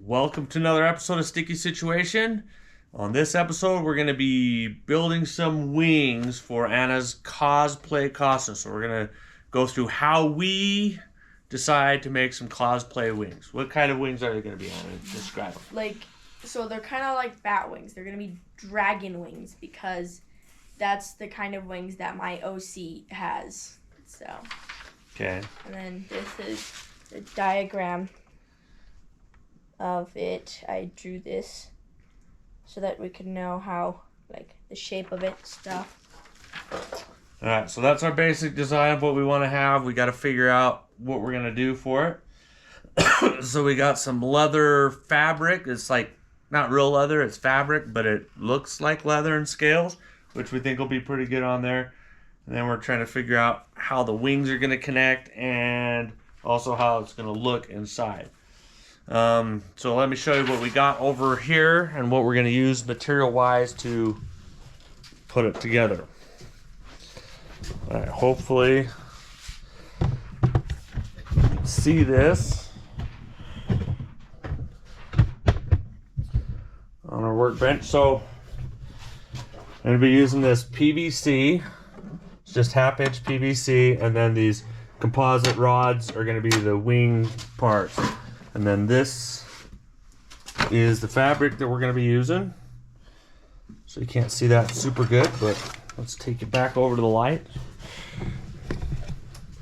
Welcome to another episode of Sticky Situation. On this episode, we're going to be building some wings for Anna's cosplay costume. So we're going to go through how we decide to make some cosplay wings. What kind of wings are they going to be, Anna? Describe them. So they're kind of like bat wings. They're going to be dragon wings because that's the kind of wings that my OC has. So. Okay. And then this is the diagram of it. I drew this so that we could know how, the shape of it, stuff. Alright, so that's our basic design of what we want to have. We got to figure out what we're going to do for it. So we got some leather fabric. It's like not real leather, it's fabric, but it looks like leather and scales, which we think will be pretty good on there. And then we're trying to figure out how the wings are going to connect and also how it's going to look inside. So let me show you what we got over here and what we're going to use material-wise to put it together. All right, hopefully you can see this on our workbench. So I'm going to be using this PVC. It's just half-inch PVC, and then these composite rods are going to be the wing parts. And then this is the fabric that we're going to be using. So you can't see that super good, but let's take it back over to the light.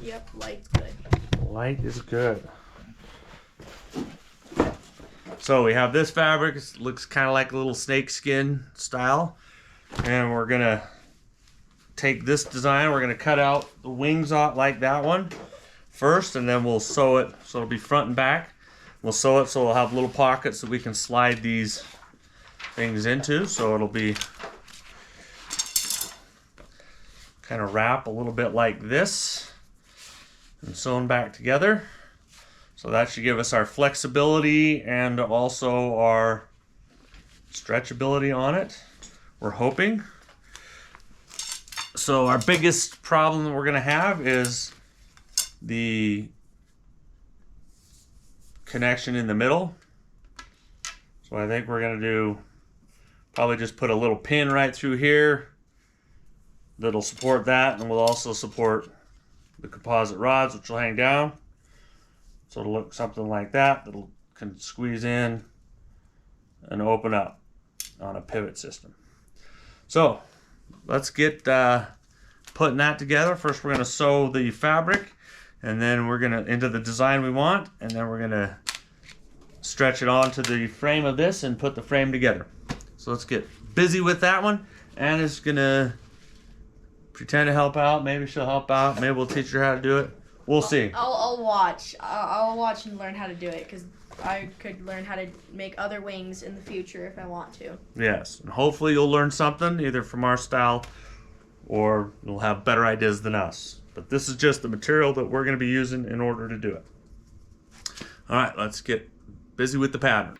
Yep, light's good. Light is good. So we have this fabric. It looks kind of like a little snake skin style. And we're going to take this design. We're going to cut out the wings out like that one first, and then we'll sew it so it'll be front and back. We'll sew it so we'll have little pockets that we can slide these things into, so it'll be kind of wrap a little bit like this and sewn back together. So that should give us our flexibility and also our stretchability on it, we're hoping. So our biggest problem that we're going to have is the connection in the middle. So I think we're going to do probably just put a little pin right through here that'll support that, and we'll also support the composite rods, which will hang down. So it'll look something like that. That'll can squeeze in and open up on a pivot system. So let's get putting that together. First we're going to sew the fabric, and then we're going to into the design we want, and then we're going to stretch it onto the frame of this and put the frame together. So let's get busy with that one. Anna's going to pretend to help out. Maybe she'll help out. Maybe we'll teach her how to do it. We'll see. I'll watch. I'll watch and learn how to do it, because I could learn how to make other wings in the future if I want to. Yes, and hopefully you'll learn something either from our style or you'll have better ideas than us. But this is just the material that we're going to be using in order to do it. All right, let's get busy with the pattern.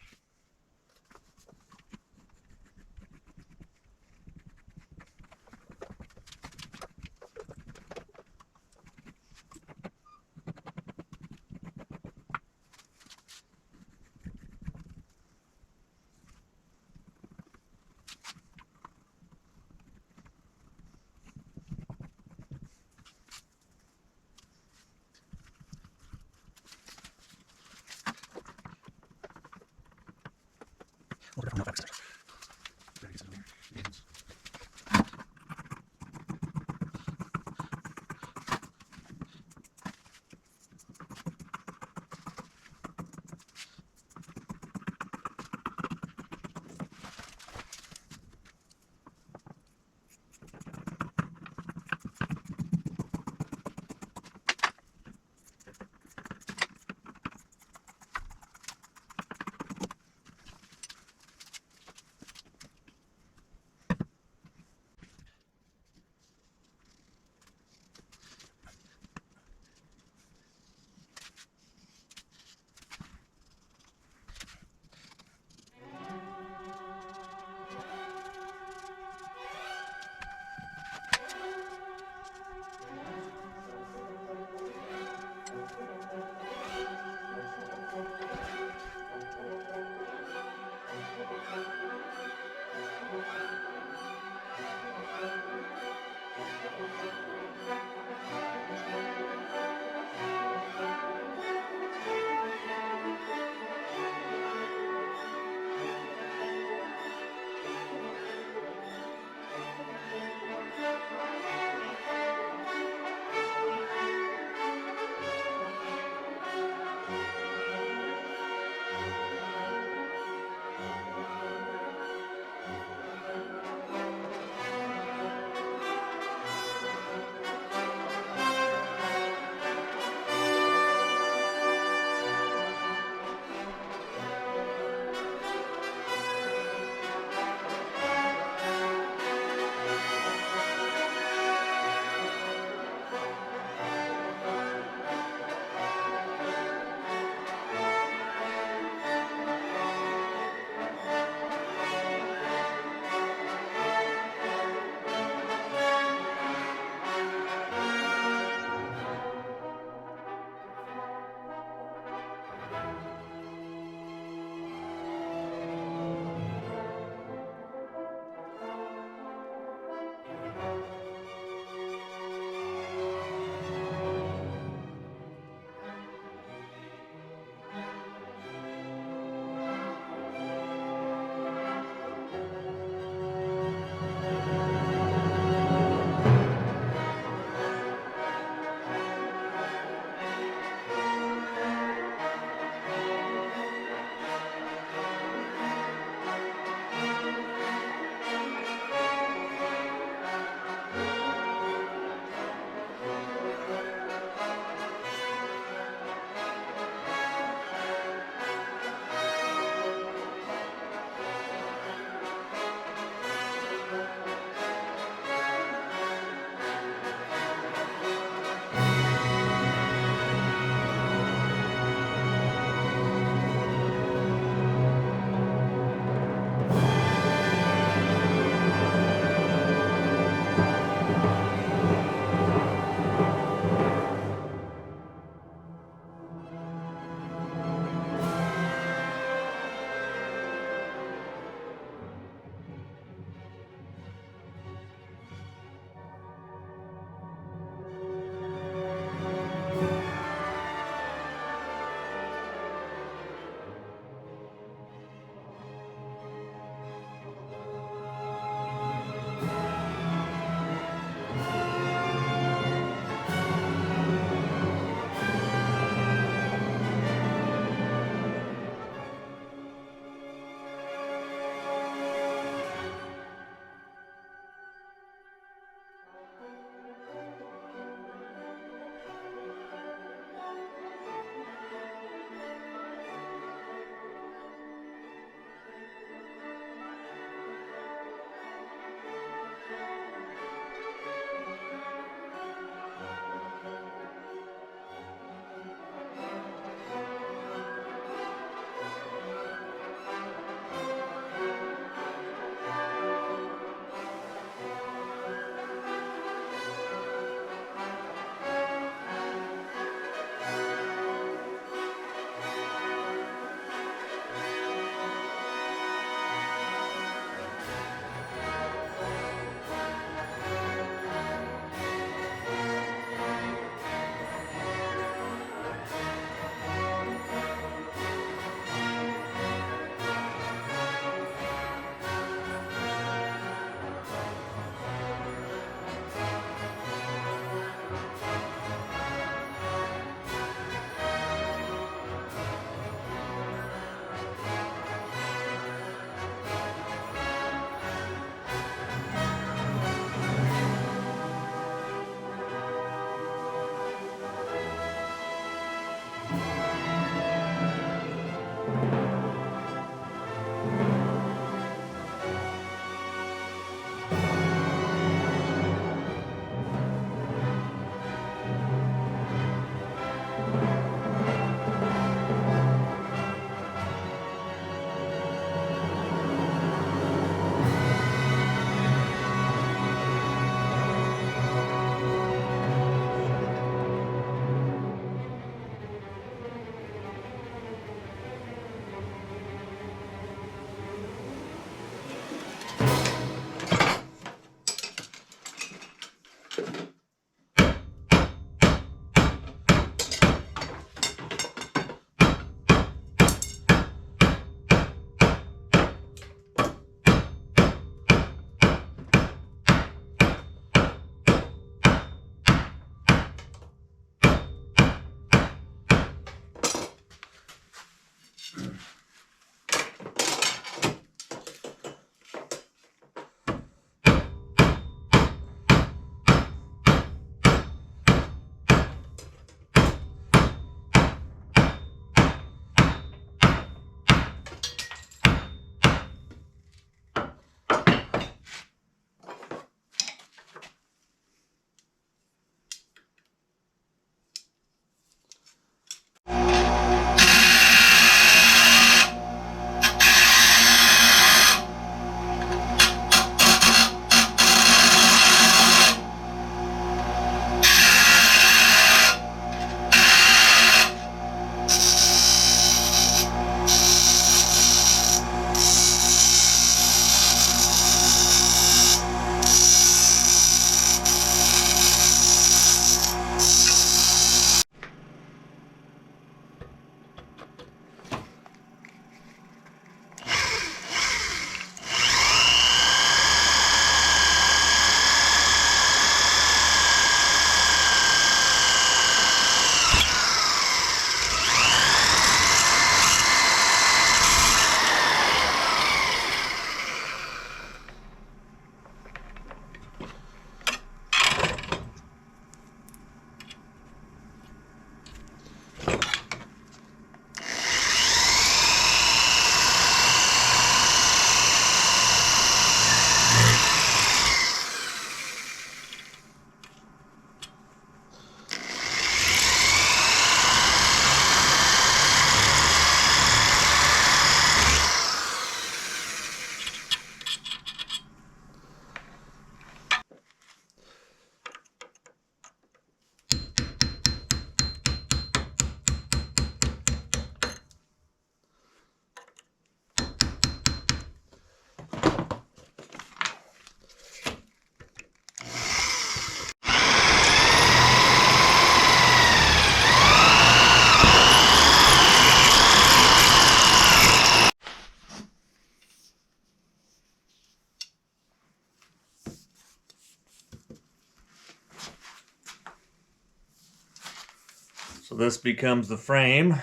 this becomes the frame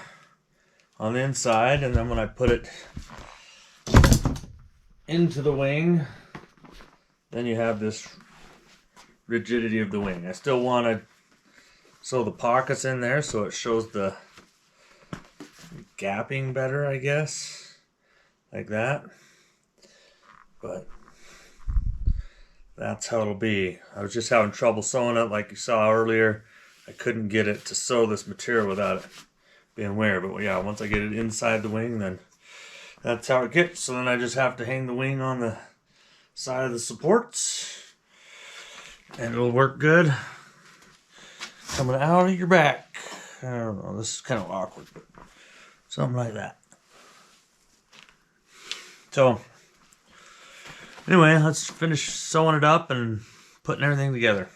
on the inside, and then when I put it into the wing, then you have this rigidity of the wing. I still want to sew the pockets in there so it shows the gapping better, I guess, like that. But that's how it'll be. I was just having trouble sewing it, like you saw earlier. I couldn't get it to sew this material without it being weird. But yeah, once I get it inside the wing, then that's how it gets. So then I just have to hang the wing on the side of the supports, and it'll work good. Coming out of your back. I don't know, this is kind of awkward, but something like that. So anyway, let's finish sewing it up and putting everything together.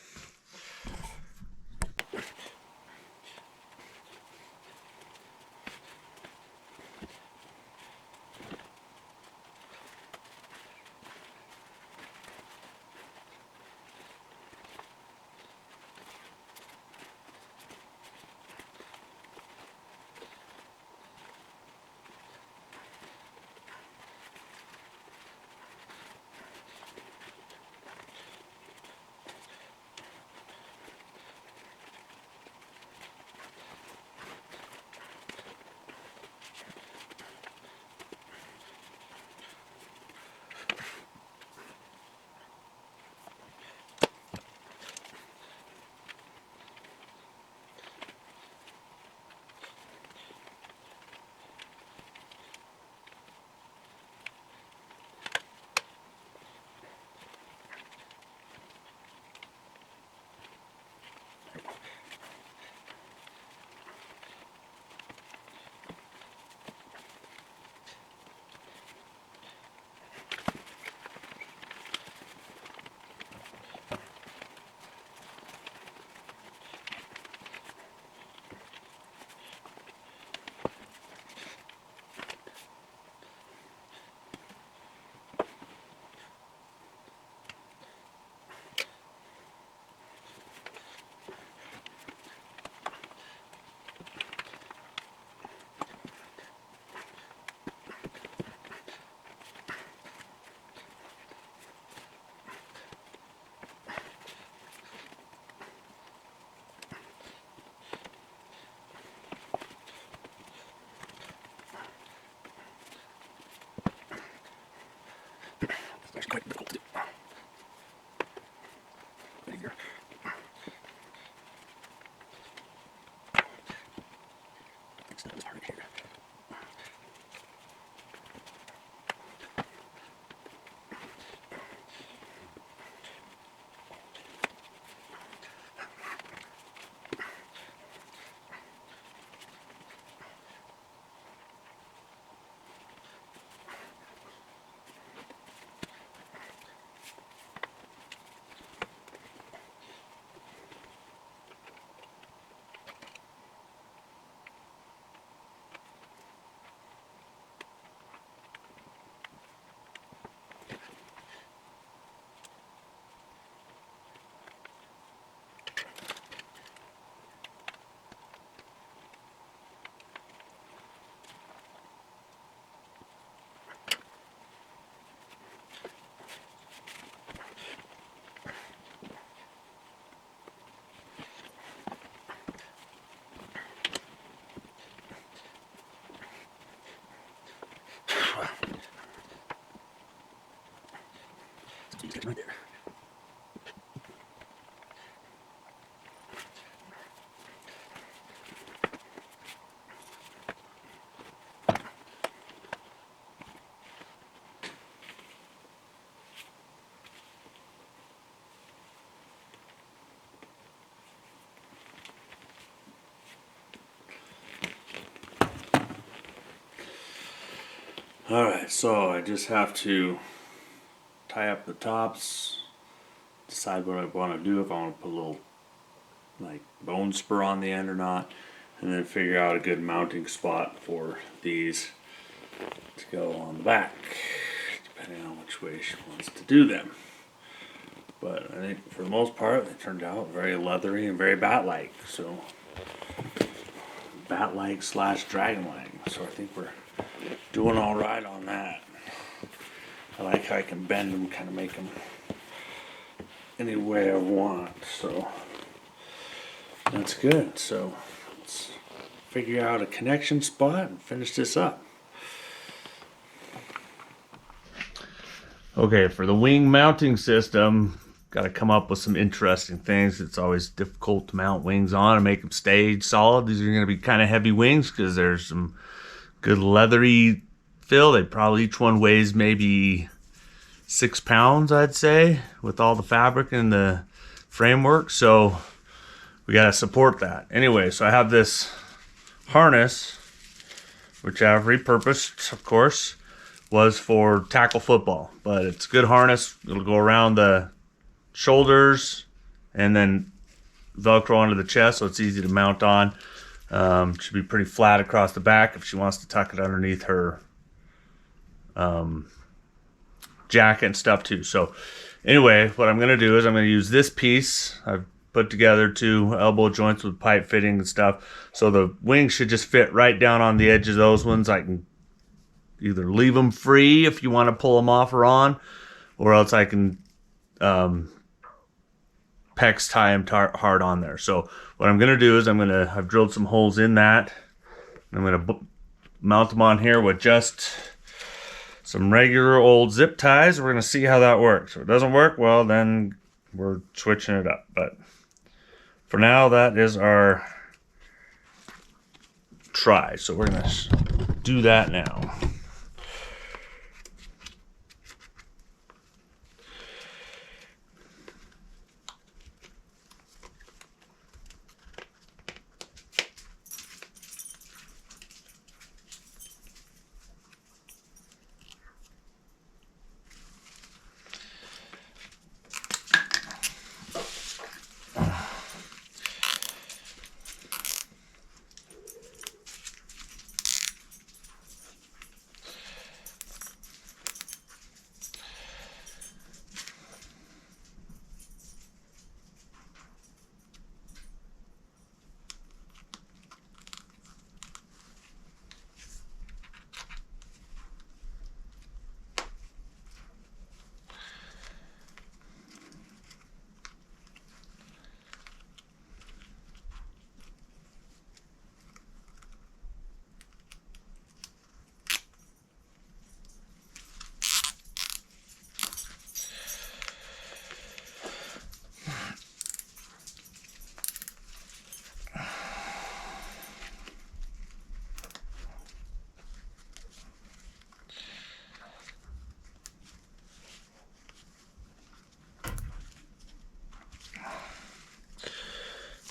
It's quite difficult to do. Here. It's not as hard here. Right there. Alright, so I just have to tie up the tops, decide what I want to do, if I want to put a little like bone spur on the end or not, and then figure out a good mounting spot for these to go on the back, depending on which way she wants to do them. But I think for the most part they turned out very leathery and very bat-like, so bat leg slash dragon leg. So I think we're doing all right on that. I like how I can bend them, kind of make them any way I want. So that's good. So let's figure out a connection spot and finish this up. Okay, for the wing mounting system, got to come up with some interesting things. It's always difficult to mount wings on and make them stay solid. These are going to be kind of heavy wings because there's some good leathery feel. They probably each one weighs maybe 6 pounds, I'd say, with all the fabric and the framework. So we got to support that. Anyway, so I have this harness, which I've repurposed, of course, was for tackle football, but it's a good harness. It'll go around the shoulders and then Velcro onto the chest, so it's easy to mount on. Should be pretty flat across the back if she wants to tuck it underneath her jacket and stuff too. So anyway, what I'm gonna do is I'm gonna use this piece. I've put together 2 elbow joints with pipe fitting and stuff, so the wings should just fit right down on the edge of those ones. I can either leave them free if you want to pull them off or on, or else I can pecs tie them hard on there. So what I'm going to do is I've drilled some holes in that. I'm going to mount them on here with just some regular old zip ties. We're going to see how that works. If it doesn't work, well, then we're switching it up. But for now, that is our try. So we're going to do that now.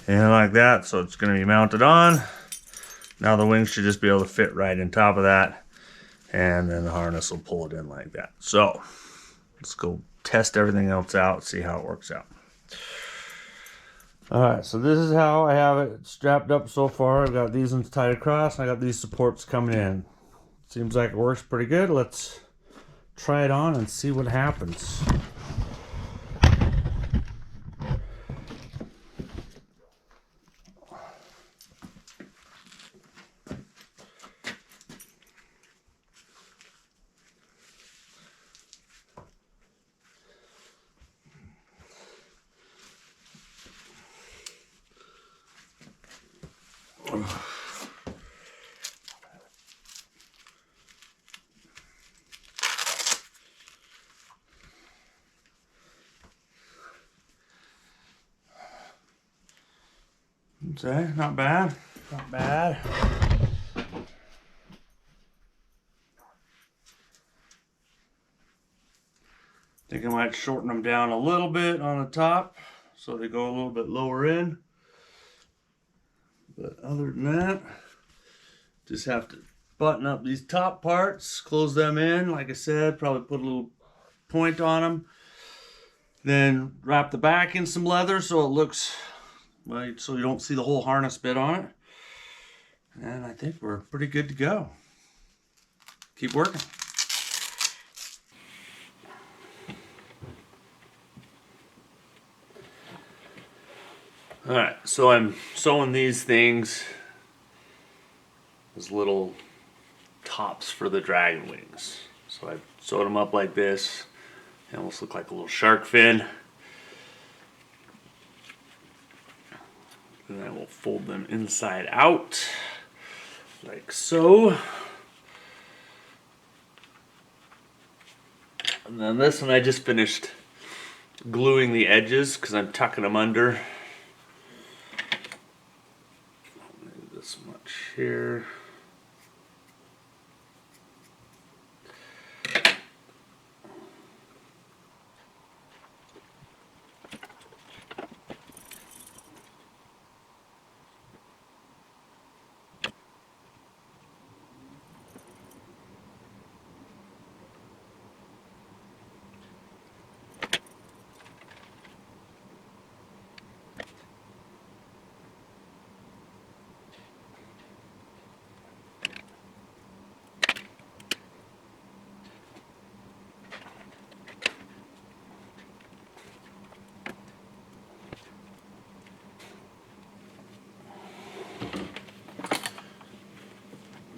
And like that, so it's going to be mounted on. Now the wings should just be able to fit right in top of that, and then the harness will pull it in like that. So let's go test everything else out, see how it works out. Alright, so this is how I have it strapped up so far. I've got these ones tied across, and I got these supports coming in. Seems like it works pretty good. Let's try it on and see what happens. Okay, not bad. Not bad. Think I might shorten them down a little bit on the top so they go a little bit lower in. But other than that, just have to button up these top parts, close them in. Like I said, probably put a little point on them. Then wrap the back in some leather so it looks, well, so you don't see the whole harness bit on it. And I think we're pretty good to go. Keep working. All right, so I'm sewing these things those little tops for the dragon wings. So I sewed them up like this. They almost look like a little shark fin. And I will fold them inside out, like so. And then this one I just finished gluing the edges because I'm tucking them under. Maybe this much here.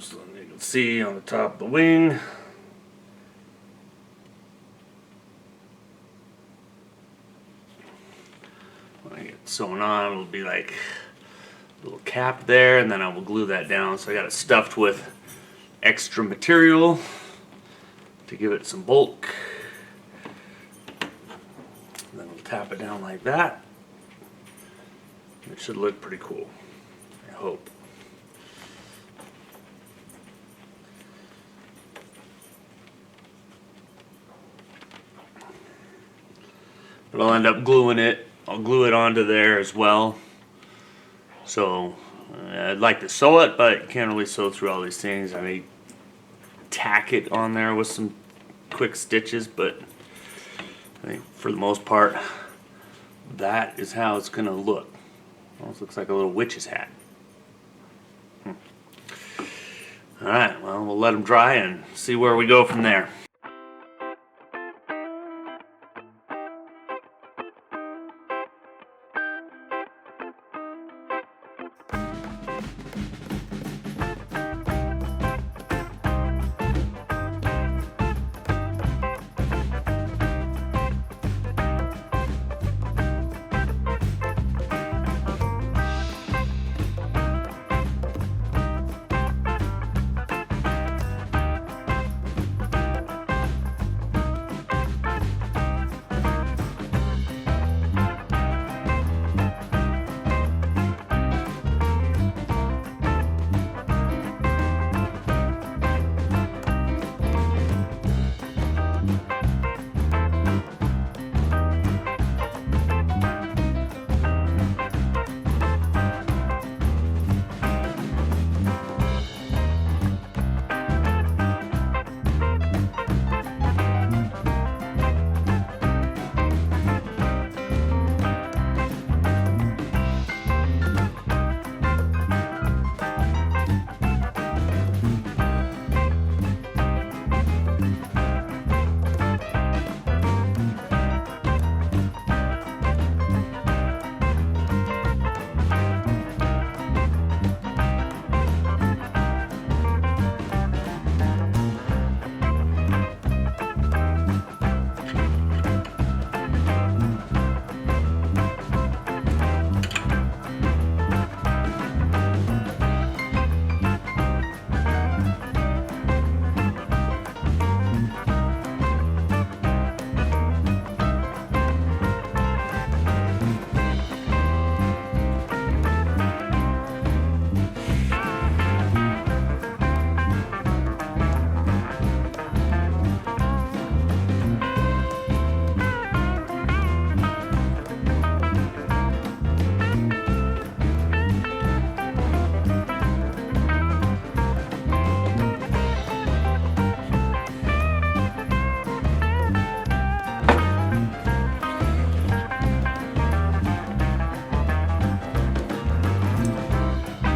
So you can see on the top of the wing. When I get sewn on, it'll be like a little cap there, and then I will glue that down. So I got it stuffed with extra material to give it some bulk. And then we'll tap it down like that. It should look pretty cool, I hope. But I'll end up gluing it. I'll glue it onto there as well. So I'd like to sew it, but you can't really sew through all these things. I may tack it on there with some quick stitches, but I think for the most part, that is how it's gonna look. Almost looks like a little witch's hat. Alright, well, we'll let them dry and see where we go from there.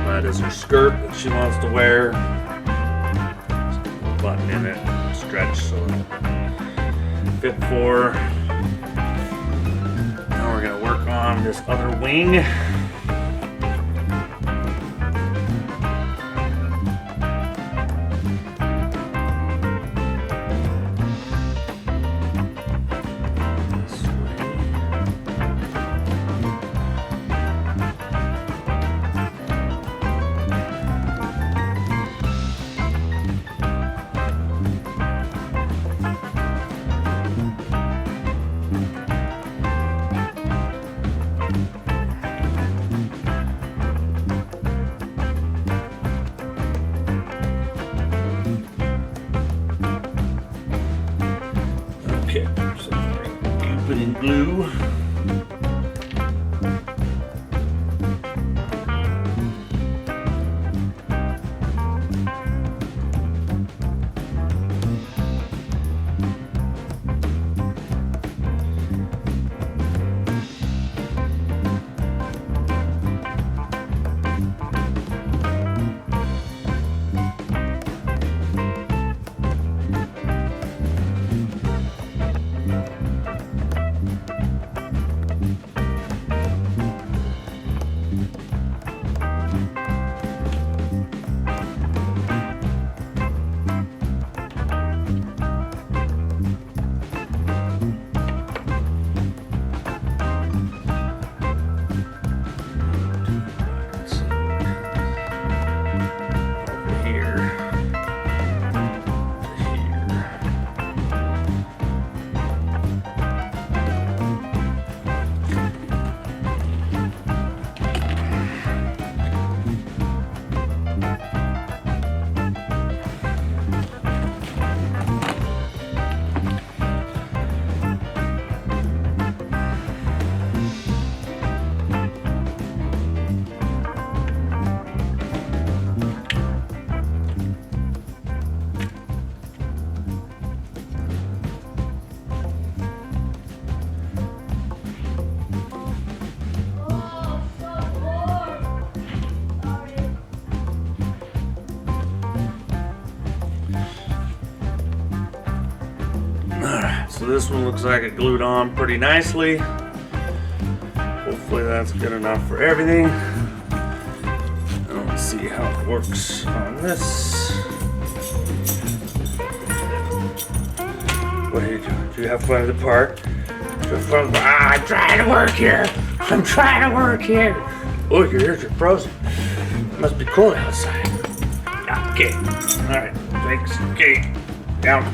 That is her skirt that she wants to wear. Just a button in it, stretch so it'll fit for her. Now we're going to work on this other wing. glue. So this one looks like it glued on pretty nicely. Hopefully that's good enough for everything. And let's see how it works on this. What are you doing? Do you have fun with the part? Do you have fun? I'm trying to work here. I'm trying to work here. Oh, your ears are frozen. It must be cold outside. Okay. All right. Thanks. Okay. Down.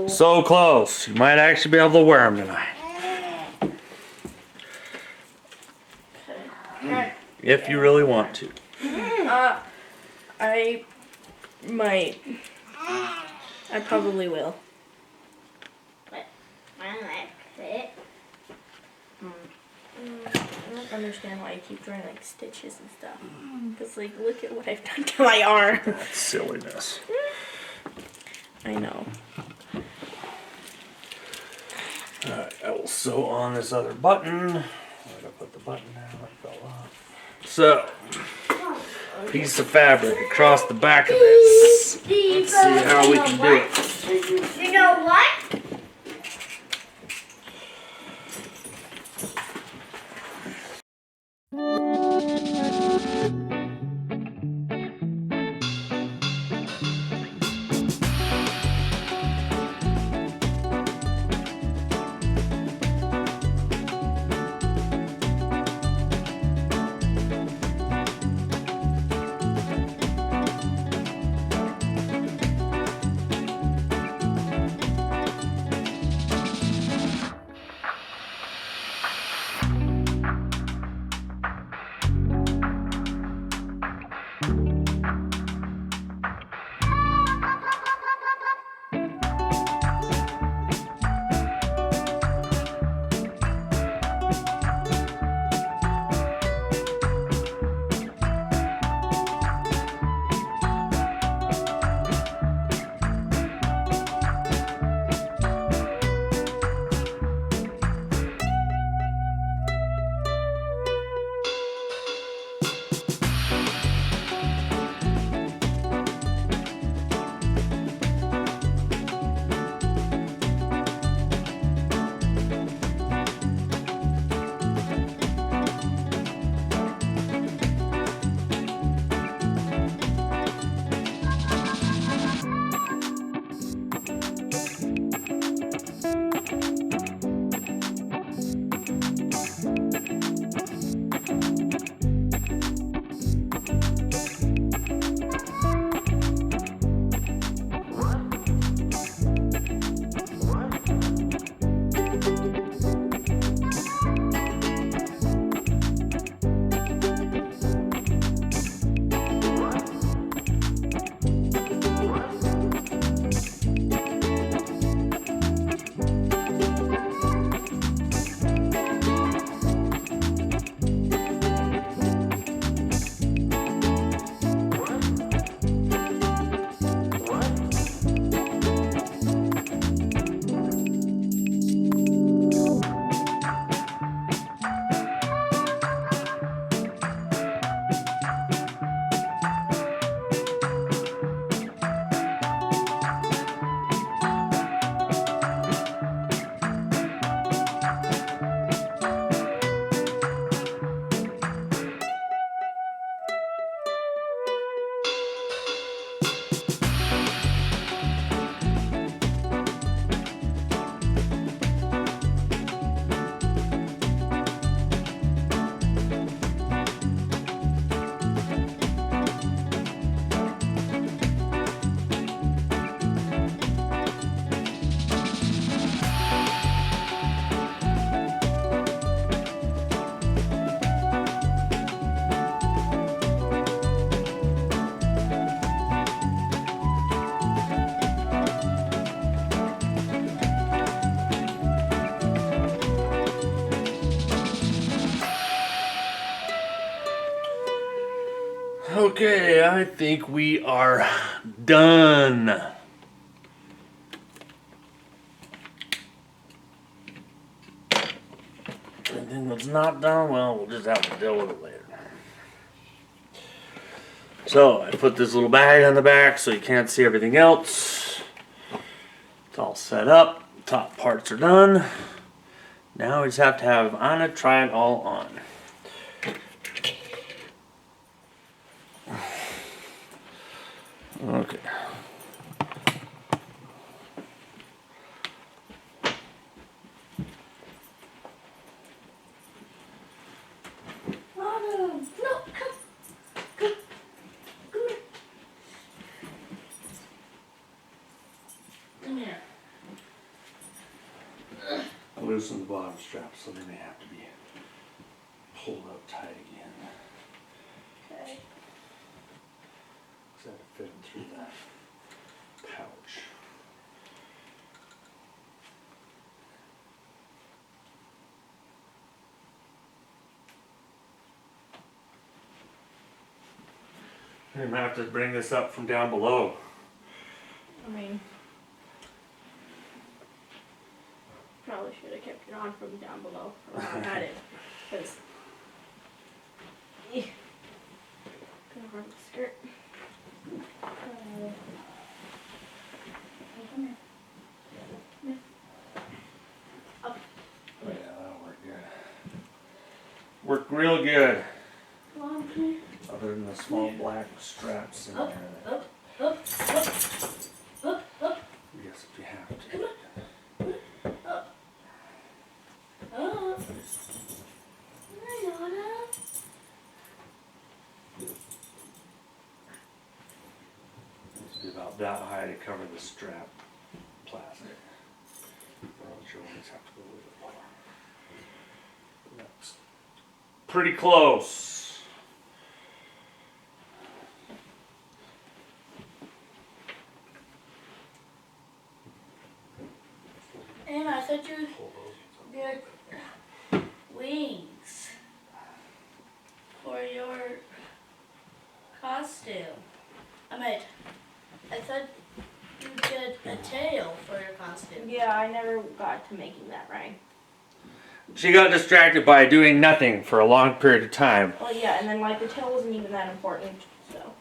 So close. You might actually be able to wear them tonight. If you really want to. I might. I probably will. But my legs fit. I don't understand why I keep drawing like stitches and stuff. Because like, look at what I've done to my arm. That's silliness. I know. Alright, I will sew on this other button. I'm gonna put the button down, it fell off. So, piece of fabric across the back of this. Let's see how we can do it. You know what? Okay, I think we are done. Anything that's not done, well, we'll just have to deal with it later. So, I put this little bag on the back so you can't see everything else. It's all set up. Top parts are done. Now we just have to have Anna try it all on. Okay. No, come here. Come here. I loosened the bottom strap, so they may have to be pulled up tight again. Okay. Because I had to fit them through that pouch. You might have to bring this up from down below. I mean, probably should have kept it on from down below when I had it, because front of the skirt. Oh yeah, that'll work good. Work real good. Other than the small black straps in there. Up, up, up, up, up. Yes, if you have to. Up. Up. Needs to be about that high to cover the strap plastic. Or else your wings have to go a little bit lower. That's pretty close. And I thought you did wings for your costume. I thought you did a tail for your costume. Yeah, I never got to making that right. She got distracted by doing nothing for a long period of time. Well, yeah, and then like the tail wasn't even that important, so.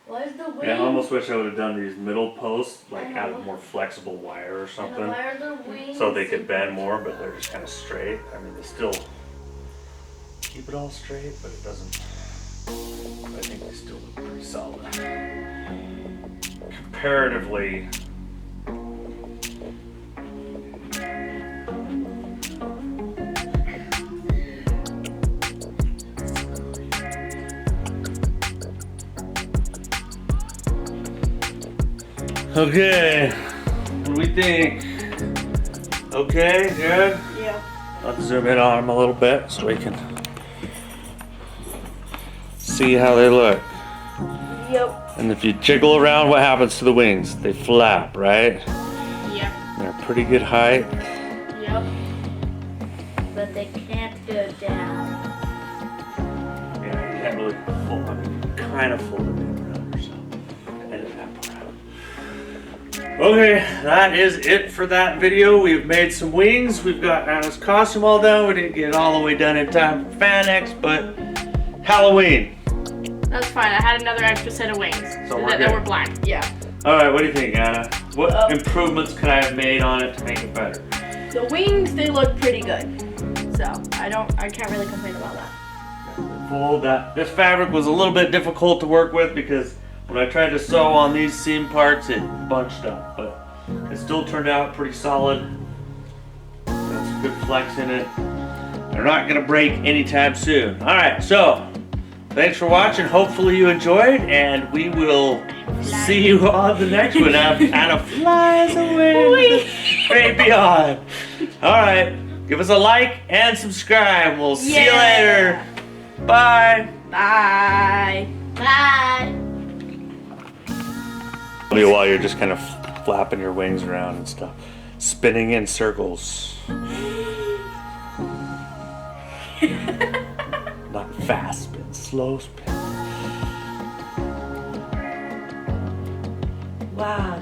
Where's the wings? Yeah, I almost wish I would have done these middle posts like out of more flexible wire or And something, why are the wings? so they could bend more, but they're just kind of straight. I mean, they still keep it all straight, but it doesn't. I think they still look pretty solid. Comparatively. Okay, what do we think? Okay, good? Yeah. Let's zoom in on them a little bit so we can see how they look. Yep. And if you jiggle around, what happens to the wings? They flap, right? Yep. They're a pretty good height. Yep. But they can't go down. Yeah, you can't really fold, I mean, you kind of fold it in around yourself. Edit that part out. Okay, that is it for that video. We've made some wings. We've got Anna's costume all done. We didn't get it all the way done in time for FanX, but Halloween. That's fine. I had another extra set of wings. So we're that good. were black. Yeah. All right, what do you think, Anna? What improvements could I have made on it to make it better? The wings, they look pretty good. So I can't really complain about that. Fold that. This fabric was a little bit difficult to work with because when I tried to sew on these seam parts, it bunched up, but it still turned out pretty solid. Got some good flex in it. They're not gonna break anytime soon. All right, so thanks for watching. Hopefully you enjoyed, and we will see you on the next one. Anna flies away to the great beyond. All right, give us a like and subscribe. We'll see you later. Bye. Bye. Bye. While you're just kind of flapping your wings around and stuff, spinning in circles. Not fast spin, slow spin. Wow.